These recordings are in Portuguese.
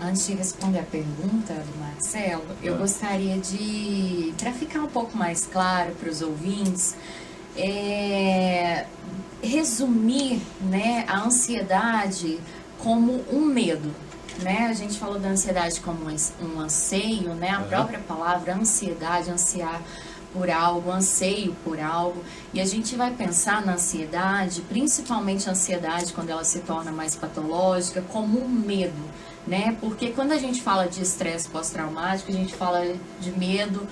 Antes de responder a pergunta do Marcelo, eu gostaria de, para ficar um pouco mais claro para os ouvintes, resumir, né, a ansiedade como um medo. Né? A gente falou da ansiedade como um anseio, né? A própria palavra ansiedade, ansiar por algo, anseio por algo. E a gente vai pensar na ansiedade, principalmente a ansiedade quando ela se torna mais patológica, como um medo, né? Porque quando a gente fala de estresse pós-traumático, a gente fala de medo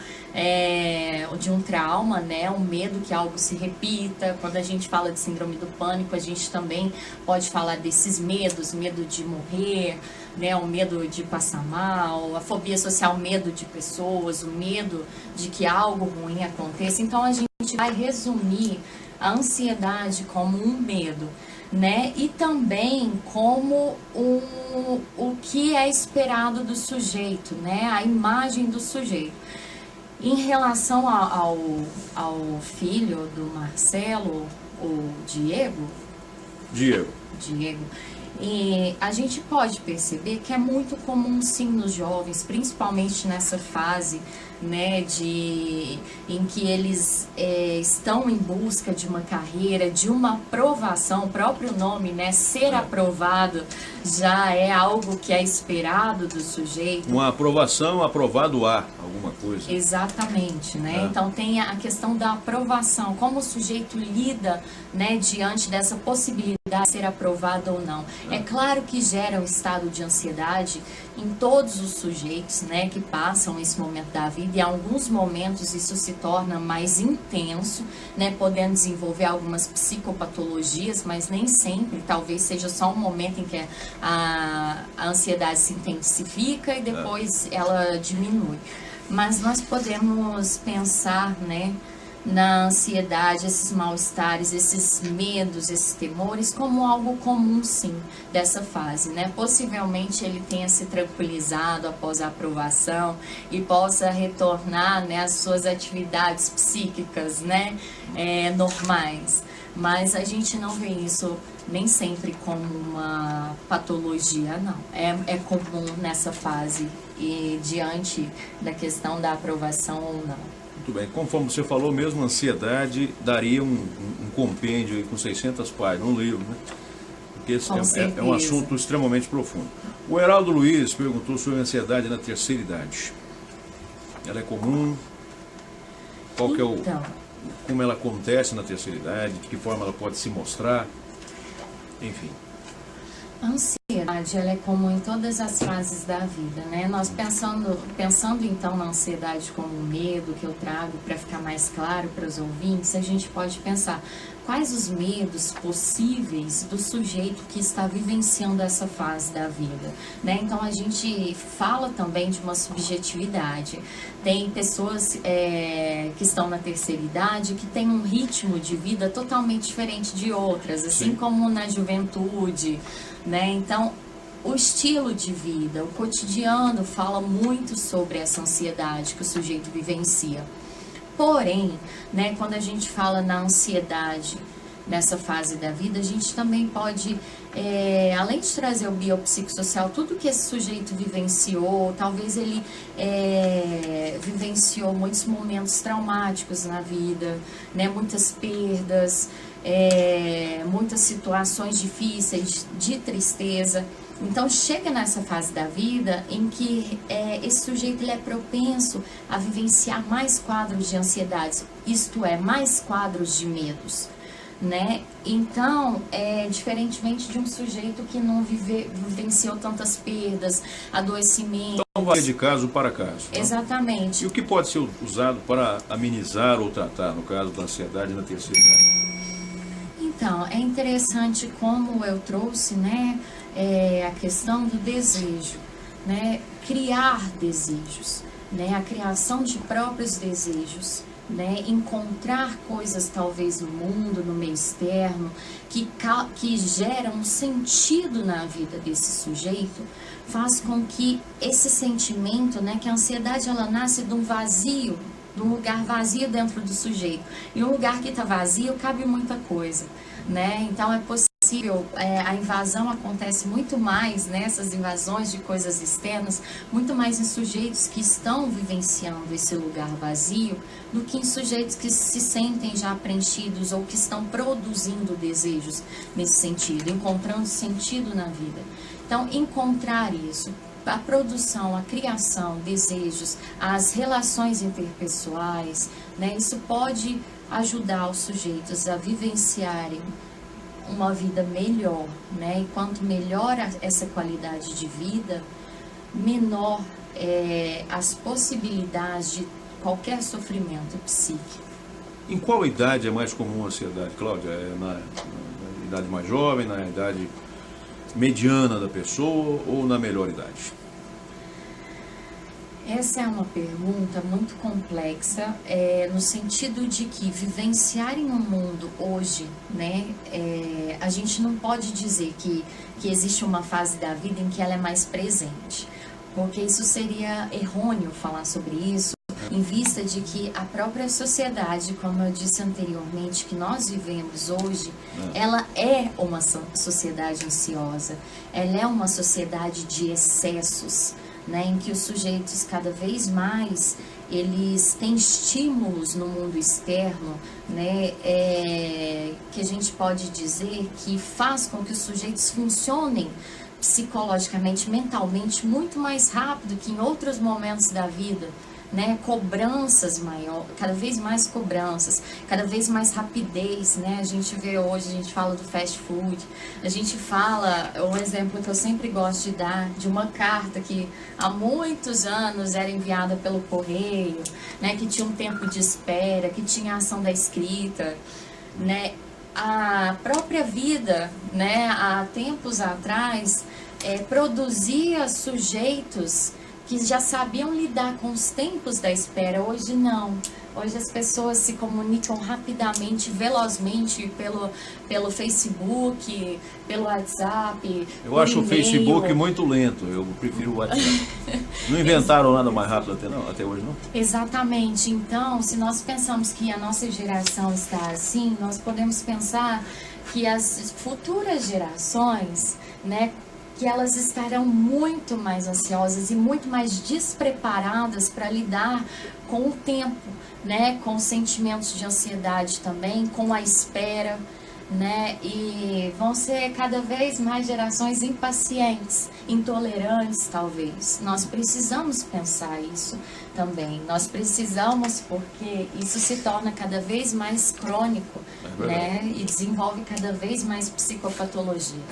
de um trauma, né? Um medo que algo se repita. Quando a gente fala de síndrome do pânico, a gente também pode falar desses medos, medo de morrer, né, o medo de passar mal, a fobia social, o medo de pessoas, o medo de que algo ruim aconteça. Então a gente vai resumir a ansiedade como um medo, né, e também como o que é esperado do sujeito, né, a imagem do sujeito. Em relação ao filho do Marcelo, o Diego, e a gente pode perceber que é muito comum sim nos jovens, principalmente nessa fase, né, em que eles estão em busca de uma carreira, de uma aprovação. O próprio nome, né, ser aprovado, já é algo que é esperado do sujeito. Uma aprovação, aprovado a alguma coisa. Exatamente, né? Então tem a questão da aprovação, como o sujeito lida, né, diante dessa possibilidade de ser aprovado ou não. É claro que gera um estado de ansiedade em todos os sujeitos, né, que passam esse momento da vida, e em alguns momentos isso se torna mais intenso, né, podendo desenvolver algumas psicopatologias, mas nem sempre, talvez seja só um momento em que a ansiedade se intensifica e depois ela diminui. Mas nós podemos pensar, né, na ansiedade, esses mal-estares, esses medos, esses temores, como algo comum, sim, dessa fase, né? Possivelmente ele tenha se tranquilizado após a aprovação e possa retornar, né, às suas atividades psíquicas, né, normais. Mas a gente não vê isso nem sempre como uma patologia, não. É comum nessa fase e diante da questão da aprovação ou não. Muito bem, conforme você falou mesmo, ansiedade daria um compêndio aí com 600 páginas, um livro, né? Porque esse é um assunto extremamente profundo. O Heraldo Luiz perguntou sobre a ansiedade na terceira idade. Ela é comum? Qual que é como ela acontece na terceira idade? De que forma ela pode se mostrar? Enfim. A ansiedade, ela é comum em todas as fases da vida, né? Nós pensando então na ansiedade como um medo que eu trago para ficar mais claro para os ouvintes, a gente pode pensar quais os medos possíveis do sujeito que está vivenciando essa fase da vida, né? Então a gente fala também de uma subjetividade. Tem pessoas que estão na terceira idade que têm um ritmo de vida totalmente diferente de outras, assim como na juventude, né? Então o estilo de vida, o cotidiano fala muito sobre essa ansiedade que o sujeito vivencia. Porém, né, quando a gente fala na ansiedade nessa fase da vida, a gente também pode, além de trazer o biopsicossocial, tudo que esse sujeito vivenciou, talvez ele vivenciou muitos momentos traumáticos na vida, né, muitas perdas, muitas situações difíceis, de tristeza. Então chega nessa fase da vida em que esse sujeito ele é propenso a vivenciar mais quadros de ansiedades, isto é, mais quadros de medos, né? Então, diferentemente de um sujeito que não vivenciou tantas perdas, adoecimento. Então vai de caso para caso. Exatamente. E o que pode ser usado para amenizar ou tratar, no caso da ansiedade na terceira idade? Então, é interessante como eu trouxe, né, a questão do desejo, né, criar desejos, né, a criação de próprios desejos, né, encontrar coisas talvez no mundo, no meio externo, que geram um sentido na vida desse sujeito, faz com que esse sentimento, né, que a ansiedade ela nasce de um vazio, de um lugar vazio dentro do sujeito. E um lugar que está vazio cabe muita coisa, né? Então é possível possível, a invasão acontece muito mais, né, essas invasões de coisas externas, muito mais em sujeitos que estão vivenciando esse lugar vazio, do que em sujeitos que se sentem já preenchidos ou que estão produzindo desejos nesse sentido, encontrando sentido na vida. Então, encontrar isso, a produção, a criação, desejos, as relações interpessoais, né, isso pode ajudar os sujeitos a vivenciarem uma vida melhor, né? E quanto melhor essa qualidade de vida, menor as possibilidades de qualquer sofrimento psíquico. Em qual idade é mais comum a ansiedade, Cláudia? É na idade mais jovem, na idade mediana da pessoa ou na melhor idade? Essa é uma pergunta muito complexa, no sentido de que vivenciar em um mundo hoje, né, a gente não pode dizer que existe uma fase da vida em que ela é mais presente, porque isso seria errôneo falar sobre isso, em vista de que a própria sociedade, como eu disse anteriormente, que nós vivemos hoje, ela é uma sociedade ansiosa, ela é uma sociedade de excessos, né, em que os sujeitos cada vez mais eles têm estímulos no mundo externo, né, que a gente pode dizer que faz com que os sujeitos funcionem psicologicamente, mentalmente muito mais rápido que em outros momentos da vida, né, cobranças maiores, cada vez mais cobranças, cada vez mais rapidez, né, a gente vê hoje, a gente fala do fast food, a gente fala, um exemplo que eu sempre gosto de dar, de uma carta que há muitos anos era enviada pelo correio, né, que tinha um tempo de espera, que tinha a ação da escrita, né, a própria vida, né, há tempos atrás, produzia sujeitos que já sabiam lidar com os tempos da espera. Hoje não. Hoje as pessoas se comunicam rapidamente, velozmente pelo Facebook, pelo WhatsApp. Eu acho o Facebook muito lento, eu prefiro o WhatsApp. Não inventaram nada mais rápido até hoje, não? Exatamente. Então, se nós pensamos que a nossa geração está assim, nós podemos pensar que as futuras gerações, né, que elas estarão muito mais ansiosas e muito mais despreparadas para lidar com o tempo, né, com os sentimentos de ansiedade também, com a espera, né, e vão ser cada vez mais gerações impacientes, intolerantes talvez. Nós precisamos pensar isso também, nós precisamos, porque isso se torna cada vez mais crônico, né, e desenvolve cada vez mais psicopatologias.